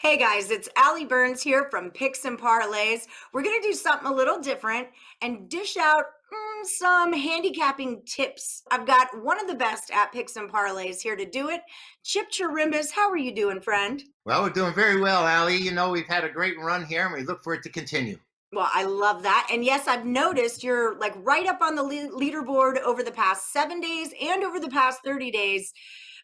Hey guys, it's Allie Burns here from Picks and Parlays. We're going to do something a little different and dish out some handicapping tips. I've got one of the best at Picks and Parlays here to do it. Chip Chirimbes, how are you doing, friend? Well, we're doing very well, Allie. We've had a great run here and we look for it to continue. Well, I love that. And yes, I've noticed you're like right up on the leaderboard over the past 7 days and over the past 30 days.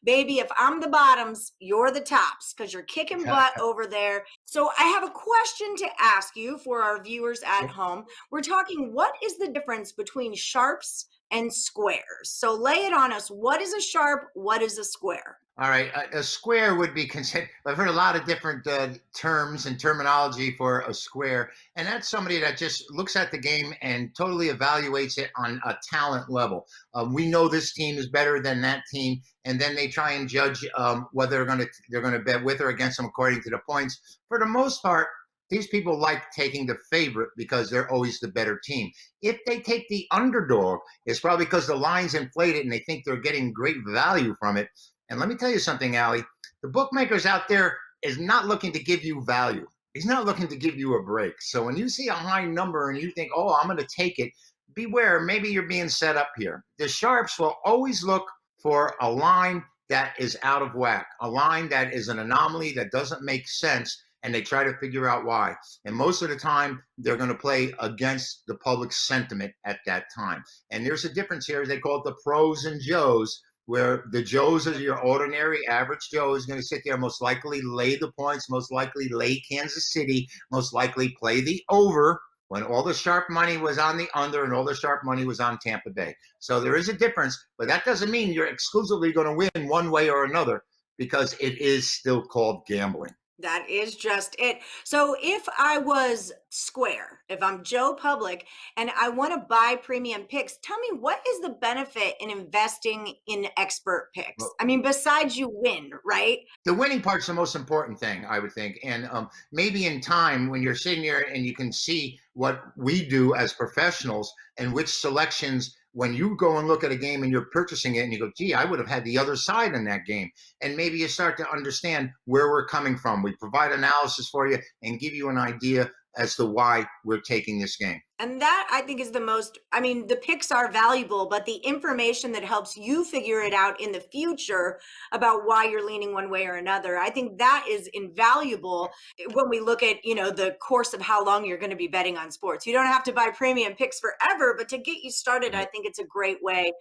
Baby, if I'm the bottoms, you're the tops because you're kicking butt over there. So I have a question to ask you for our viewers at home. We're talking, what is the difference between sharps and squares? So lay it on us. What is a sharp? What is a square? All right. A square would be considered, I've heard a lot of different terms and terminology for a square. And that's somebody that just looks at the game and totally evaluates it on a talent level. We know this team is better than that team. And then they try and judge whether they're going to bet with or against them according to the points. For the most part, these people like taking the favorite because they're always the better team. If they take the underdog, it's probably because the line's inflated and they think they're getting great value from it. And let me tell you something, Allie. The bookmakers out there is not looking to give you value. He's not looking to give you a break. So when you see a high number and you think, oh, I'm going to take it, beware. Maybe you're being set up here. The sharps will always look for a line that is out of whack, a line that is an anomaly that doesn't make sense, and they try to figure out why. And most of the time, they're going to play against the public sentiment at that time. And there's a difference here. They call it the pros and Joes, where the Joes is your ordinary average Joe is going to sit there, most likely lay the points, most likely lay Kansas City, most likely play the over when all the sharp money was on the under and all the sharp money was on Tampa Bay. So there is a difference, but that doesn't mean you're exclusively going to win one way or another because it is still called gambling. That is just it. So if I was square, if I'm Joe Public and I want to buy premium picks, tell me, what is the benefit in investing in expert picks? Well, I mean, besides you win, right? the winning part's the most important thing, I would think. And maybe in time, when you're sitting there and you can see what we do as professionals and which selections, when you go and look at a game and you're purchasing it and you go, gee, I would have had the other side in that game. And maybe you start to understand where we're coming from. We provide analysis for you and give you an idea as to why we're taking this game. And that, I think, is the most, I mean, the picks are valuable, but the information that helps you figure it out in the future about why you're leaning one way or another, I think that is invaluable when we look at, the course of how long you're going to be betting on sports. You don't have to buy premium picks forever, but to get you started, I think it's a great way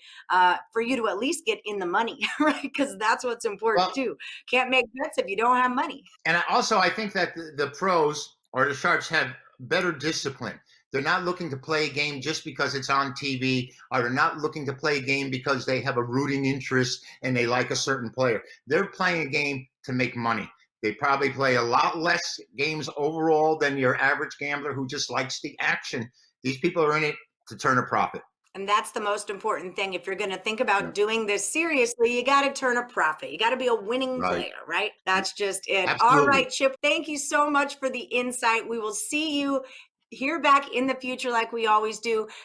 for you to at least get in the money, right? Because that's what's important Well, too. Can't make bets if you don't have money. and I think that the pros or the sharps have better discipline. They're not looking to play a game just because it's on TV, or they're not looking to play a game because they have a rooting interest and they like a certain player. They're playing a game to make money. They probably play a lot less games overall than your average gambler who just likes the action. These people are in it to turn a profit. And that's the most important thing. If you're going to think about Yeah. doing this seriously, you got to turn a profit. You got to be a winning Right. player, right? That's just it. All Absolutely. right, Chip, thank you so much for the insight. We will see you here back in the future like we always do.